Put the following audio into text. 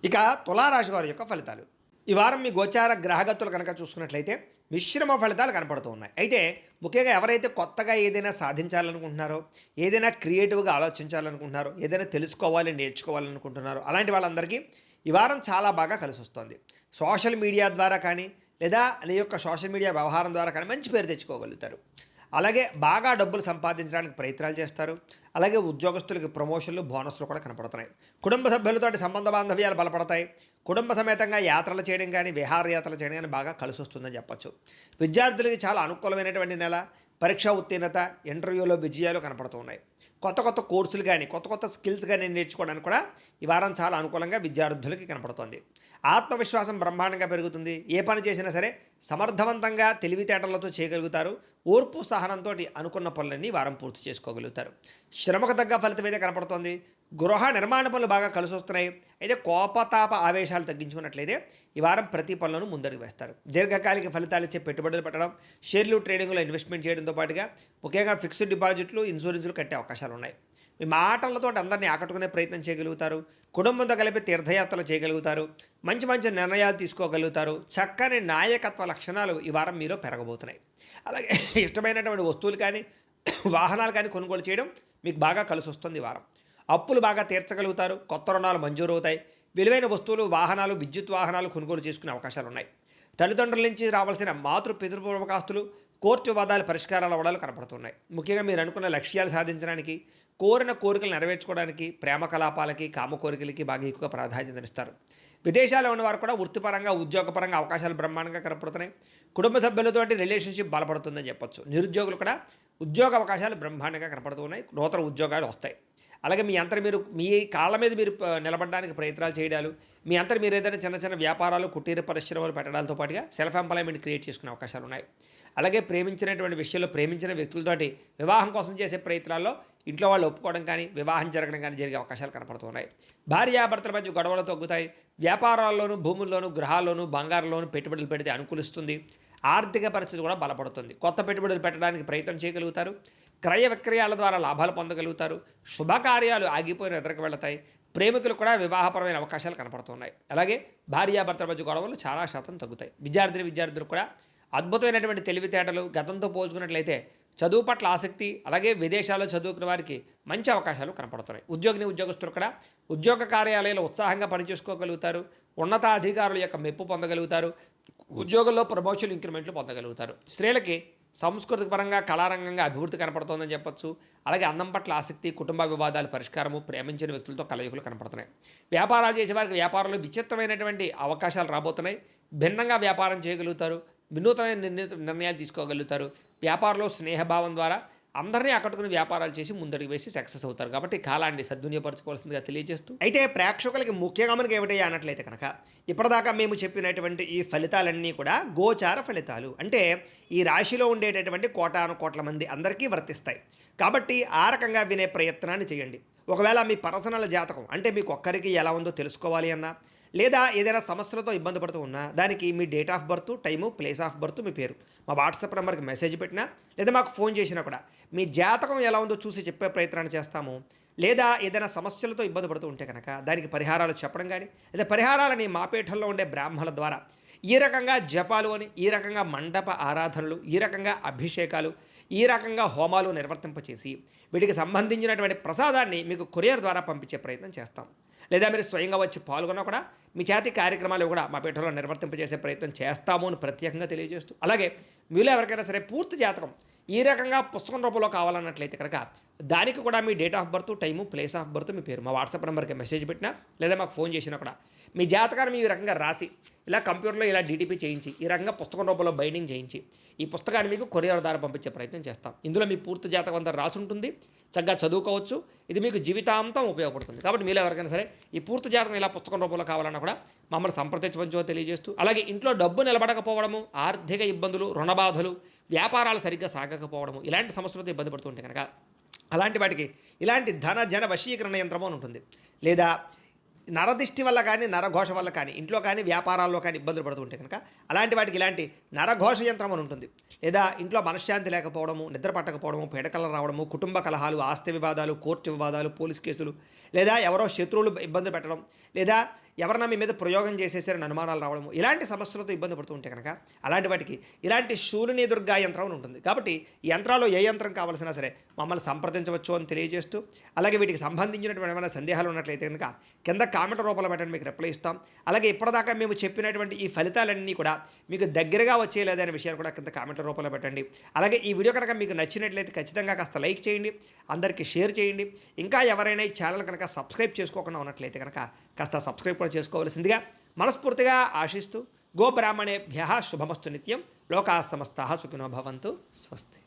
ఇక తులారాశి వారి యొక్క ఫలితాలు. ఈ వారం మీ గోచార గ్రహగతులు కనుక చూసుకున్నట్లయితే మిశ్రమ ఫలితాలు కనపడుతూ ఉన్నాయి. అయితే ముఖ్యంగా ఎవరైతే కొత్తగా ఏదైనా సాధించాలనుకుంటున్నారో, ఏదైనా క్రియేటివ్‌గా ఆలోచించాలనుకుంటున్నారో, ఏదైనా తెలుసుకోవాలి, నేర్చుకోవాలనుకుంటున్నారో అలాంటి వాళ్ళందరికీ ఈ వారం చాలా బాగా కలిసొస్తోంది. సోషల్ మీడియా ద్వారా కానీ, లేదా నీ యొక్క సోషల్ మీడియా వ్యవహారం ద్వారా కానీ మంచి పేరు తెచ్చుకోగలుగుతారు. అలాగే బాగా డబ్బులు సంపాదించడానికి ప్రయత్నాలు చేస్తారు. అలాగే ఉద్యోగస్తులకి ప్రమోషన్లు, బోనస్‌లు కూడా కనపడుతున్నాయి. కుటుంబ సభ్యులతోటి సంబంధ బాంధవ్యాలు బలపడతాయి. కుటుంబ సమేతంగా యాత్రలు చేయడం గానీ, విహారయాత్రలు చేయడం గానీ బాగా కలిసొస్తుందని చెప్పొచ్చు. విద్యార్థులకి చాలా అనుకూలమైనటువంటి నెల. పరీక్షా ఉత్తీర్ణత, ఇంటర్వ్యూలో విజయాలు కనపడుతూ ఉన్నాయి. కొత్త కొత్త కోర్సులు గానీ, కొత్త కొత్త స్కిల్స్ గానీ నేర్చుకోవడానికి కూడా ఈ వారం చాలా అనుకూలంగా విద్యార్థులకి కనపడుతోంది. ఆత్మవిశ్వాసం బ్రహ్మాండంగా పెరుగుతుంది. ఏ పని చేసినా సరే సమర్థవంతంగా తెలివితేటలతో చేయగలుగుతారు. ఓర్పు సహనంతోటి అనుకున్న పనులన్నీ ఈ వారం పూర్తి చేసుకోగలుగుతారు. శ్రమకు తగ్గ ఫలితం అయితే కనపడుతోంది. గృహ నిర్మాణ పనులు బాగా కలిసొస్తున్నాయి. అయితే కోపతాప ఆవేశాలు తగ్గించుకున్నట్లయితే ఈ వారం ప్రతి పనులను ముందడుగు వేస్తారు. దీర్ఘకాలిక ఫలితాలు ఇచ్చే పెట్టుబడులు పెట్టడం, షేర్లు ట్రేడింగ్లో ఇన్వెస్ట్మెంట్ చేయడంతో పాటుగా ముఖ్యంగా ఫిక్స్డ్ డిపాజిట్లు, ఇన్సూరెన్సులు కట్టే అవకాశాలు ఉన్నాయి. మీ మాటలతో అందరినీ ఆకట్టుకునే ప్రయత్నం చేయగలుగుతారు. కుటుంబంతో కలిపి తీర్థయాత్రలు చేయగలుగుతారు. మంచి మంచి నిర్ణయాలు తీసుకోగలుగుతారు. చక్కని నాయకత్వ లక్షణాలు ఈ వారం మీలో పెరగబోతున్నాయి. అలాగే ఇష్టమైనటువంటి వస్తువులు కానీ, వాహనాలు కానీ కొనుగోలు చేయడం మీకు బాగా కలిసి వస్తుంది ఈ వారం. అప్పులు బాగా తీర్చగలుగుతారు. కొత్త రుణాలు మంజూరు అవుతాయి. విలువైన వస్తువులు, వాహనాలు, విద్యుత్ వాహనాలు కొనుగోలు చేసుకునే అవకాశాలు ఉన్నాయి. తల్లిదండ్రుల నుంచి రావాల్సిన పితృపూర్వకాస్తులు, కోర్టు వాదాలు పరిష్కారాలు అవ్వడాలు కనపడుతున్నాయి. ముఖ్యంగా మీరు అనుకున్న లక్ష్యాలు సాధించడానికి, కోరిన కోరికలు నెరవేర్చుకోవడానికి, ప్రేమ కలాపాలకి, కామ కోరికలకి బాగా ఎక్కువ ప్రాధాన్యతనిస్తారు. విదేశాల్లో ఉన్నవారు కూడా వృత్తిపరంగా, ఉద్యోగపరంగా అవకాశాలు బ్రహ్మాండంగా కనపడుతున్నాయి. కుటుంబ సభ్యులతోటి రిలేషన్షిప్ బలపడుతుందని చెప్పొచ్చు. నిరుద్యోగులు కూడా ఉద్యోగ అవకాశాలు బ్రహ్మాండంగా కనపడుతూ ఉన్నాయి. నూతన ఉద్యోగాలు వస్తాయి. అలాగే మీ అంతట మీరు మీ కాళ్ళ మీద మీరు నిలబడడానికి ప్రయత్నాలు చేయడాలు, మీ అంతట మీరు ఏదైనా చిన్న చిన్న వ్యాపారాలు, కుటీర పరిశ్రమలు పెట్టడాలతో పాటుగా సెల్ఫ్ ఎంప్లాయ్మెంట్ క్రియేట్ చేసుకునే అవకాశాలు ఉన్నాయి. అలాగే ప్రేమించినటువంటి విషయంలో ప్రేమించిన వ్యక్తులతోటి వివాహం కోసం చేసే ప్రయత్నాల్లో ఇంట్లో వాళ్ళు ఒప్పుకోవడం కానీ, వివాహం జరగడం కానీ జరిగే అవకాశాలు కనపడుతున్నాయి. భార్యాభర్తల మధ్య గొడవలు తగ్గుతాయి. వ్యాపారాల్లోనూ, భూముల్లోనూ, గృహాల్లోనూ, బంగారంలోనూ పెట్టుబడులు పెడితే అనుకూలిస్తుంది. ఆర్థిక పరిస్థితి కూడా బలపడుతుంది. కొత్త పెట్టుబడులు పెట్టడానికి ప్రయత్నం చేయగలుగుతారు. క్రయ విక్రయాల ద్వారా లాభాలు పొందగలుగుతారు. శుభకార్యాలు ఆగిపోయిన ఎదురుకు వెళతాయి. ప్రేమికులు కూడా వివాహపరమైన అవకాశాలు కనపడుతున్నాయి. అలాగే భార్యాభర్తల మధ్య గొడవలు చాలా శాతం తగ్గుతాయి. విద్యార్థులు కూడా అద్భుతమైనటువంటి తెలివితేటలు, గతంతో పోల్చుకున్నట్లయితే చదువు పట్ల ఆసక్తి, అలాగే విదేశాల్లో చదువుకున్న వారికి మంచి అవకాశాలు కనపడుతున్నాయి. ఉద్యోగస్తులు కూడా ఉద్యోగ కార్యాలయాల్లో ఉత్సాహంగా పనిచేసుకోగలుగుతారు. ఉన్నతాధికారుల యొక్క మెప్పు పొందగలుగుతారు. ఉద్యోగంలో ప్రమోషన్, ఇంక్రిమెంట్లు పొందగలుగుతారు. స్త్రీలకి సాంస్కృతిక పరంగా, కళారంగంగా అభివృద్ధి కనపడుతోందని చెప్పొచ్చు. అలాగే అందం పట్ల ఆసక్తి, కుటుంబ వివాదాల పరిష్కారము, ప్రేమించిన వ్యక్తులతో కలయికలు కనపడుతున్నాయి. వ్యాపారాలు చేసే వారికి వ్యాపారంలో విచిత్రమైనటువంటి అవకాశాలు రాబోతున్నాయి. భిన్నంగా వ్యాపారం చేయగలుగుతారు. వినూతమైన నిర్ణయాలు తీసుకోగలుగుతారు. వ్యాపారంలో స్నేహభావం ద్వారా అందరినీ ఆకట్టుకుని వ్యాపారాలు చేసి ముందడుగు వేసి సక్సెస్ అవుతారు. కాబట్టి కాలాన్ని సద్వినియోగపరచుకోవాల్సిందిగా తెలియజేస్తూ, అయితే ప్రేక్షకులకి ముఖ్యంగా మనకి ఏమిటయ్యా అన్నట్లయితే కనుక ఇప్పటిదాకా మేము చెప్పినటువంటి ఈ ఫలితాలన్నీ కూడా గోచార ఫలితాలు. అంటే ఈ రాశిలో ఉండేటటువంటి కోటాను కోట్ల మంది అందరికీ వర్తిస్తాయి. కాబట్టి ఆ రకంగా వినే ప్రయత్నాన్ని చేయండి. ఒకవేళ మీ పర్సనల్ జాతకం అంటే మీకు ఒక్కరికి ఎలా ఉందో తెలుసుకోవాలి అన్నా, లేదా ఏదైనా సమస్యలతో ఇబ్బంది పడుతూ ఉన్నా దానికి మీ date of birth, time, place of birth, మీ పేరు మా వాట్సాప్ నెంబర్కి మెసేజ్ పెట్టినా, లేదా మాకు ఫోన్ చేసినా కూడా మీ జాతకం ఎలా ఉందో చూసి చెప్పే ప్రయత్నాన్ని చేస్తాము. లేదా ఏదైనా సమస్యలతో ఇబ్బంది పడుతూ ఉంటే కనుక దానికి పరిహారాలు చెప్పడం కానీ, లేదా పరిహారాలని మా పీఠంలో ఉండే బ్రాహ్మణుల ద్వారా ఈ రకంగా జపాలు అని, ఈ రకంగా మండప ఆరాధనలు, ఈ రకంగా అభిషేకాలు, ఈ రకంగా హోమాలు నిర్వర్తింపచేసి వీటికి సంబంధించినటువంటి ప్రసాదాన్ని మీకు కొరియర్ ద్వారా పంపించే ప్రయత్నం చేస్తాం. లేదా మీరు స్వయంగా వచ్చి పాల్గొన్నా కూడా మీ చేతి కార్యక్రమాలు కూడా మా పీఠంలో నిర్వర్తింపజేసే ప్రయత్నం చేస్తాము అని ప్రత్యేకంగా తెలియజేస్తూ, అలాగే మీలో ఎవరికైనా సరే పూర్తి జాతకం ఈ రకంగా పుస్తకం రూపంలో కావాలన్నట్లయితే కనుక దానికి కూడా మీ date of birth, time, place of birth, మీ పేరు మా వాట్సాప్ నెంబర్కి మెసేజ్ పెట్టినా, లేదా మాకు ఫోన్ చేసినా కూడా మీ జాతకాన్ని ఈ రకంగా రాసి ఇలా కంప్యూటర్లో ఇలా డీటీపీ చేయించి ఈ రకంగా పుస్తకం రూపంలో బైండింగ్ చేయించి ఈ పుస్తకాన్ని మీకు కొరియర్ ద్వారా పంపించే ప్రయత్నం చేస్తాం. ఇందులో మీ పూర్తి జాతకం అంతా రాసి ఉంటుంది. చక్కగా చదువుకోవచ్చు. ఇది మీకు జీవితాంతం ఉపయోగపడుతుంది. కాబట్టి మీరు ఎవరికైనా సరే ఈ పూర్తి జాతకం ఇలా పుస్తకం రూపంలో కావాలన్నా కూడా మమ్మల్ని సంప్రదించవచ్చో తెలియజేస్తూ, అలాగే ఇంట్లో డబ్బు నిలబడకపోవడము, ఆర్థిక ఇబ్బందులు, రుణబాధలు, వ్యాపారాలు సరిగ్గా సాగకపోవడము, ఇలాంటి సమస్యలతో ఇబ్బంది పడుతుంటే కనుక అలాంటి వాటికి ఇలాంటి ధన జన వశీకరణ యంత్రము అని ఉంటుంది. లేదా నరదిష్టి వల్ల కానీ, నరఘోష వల్ల కానీ, ఇంట్లో కానీ, వ్యాపారాల్లో కానీ ఇబ్బందులు పడుతుంటే కనుక అలాంటి వాటికి ఇలాంటి నరఘోష యంత్రం అని ఉంటుంది. లేదా ఇంట్లో మనశ్శాంతి లేకపోవడము, నిద్ర పట్టకపోవడము, పీడకలు రావడము, కుటుంబ కలహాలు, ఆస్తి వివాదాలు, కోర్టు వివాదాలు, పోలీస్ కేసులు, లేదా ఎవరో శత్రువులు ఇబ్బంది పెట్టడం, లేదా ఎవరన్నా మీ మీద ప్రయోగం చేసేసారని అనుమానాలు రావడము ఇలాంటి సమస్యలతో ఇబ్బంది పడుతూ ఉంటే కనుక అలాంటి వాటికి ఇలాంటి శూలిని దుర్గా యంత్రం అని ఉంటుంది. కాబట్టి ఈ యంత్రాల్లో ఏ యంత్రం కావాల్సినా సరే మమ్మల్ని సంప్రదించవచ్చు అని తెలియజేస్తూ, అలాగే వీటికి సంబంధించినటువంటి ఏమైనా సందేహాలు ఉన్నట్లయితే కనుక కింద కామెంట్ రూపంలో పెట్టండి, మీకు రిప్లై ఇస్తాం. అలాగే ఇప్పటిదాకా మేము చెప్పినటువంటి ఈ ఫలితాలన్నీ కూడా మీకు దగ్గరగా వచ్చేయలేదనే విషయాలు కూడా కింద కామెంట్ రూపంలో పెట్టండి. అలాగే ఈ వీడియో కనుక మీకు నచ్చినట్లయితే ఖచ్చితంగా కాస్త లైక్ చేయండి, అందరికీ షేర్ చేయండి. ఇంకా ఎవరైనా ఈ ఛానల్ కనుక సబ్స్క్రైబ్ చేసుకోకుండా ఉన్నట్లయితే కనుక కాస్త సబ్స్క్రైబ్ కూడా చేసుకోవాల్సిందిగా మనస్ఫూర్తిగా ఆశిస్తూ, గోబ్రాహ్మణేభ్యః శుభమస్తు నిత్యం, లోకాः సమస్తాः సుఖినో భవంతు. స్వస్తి.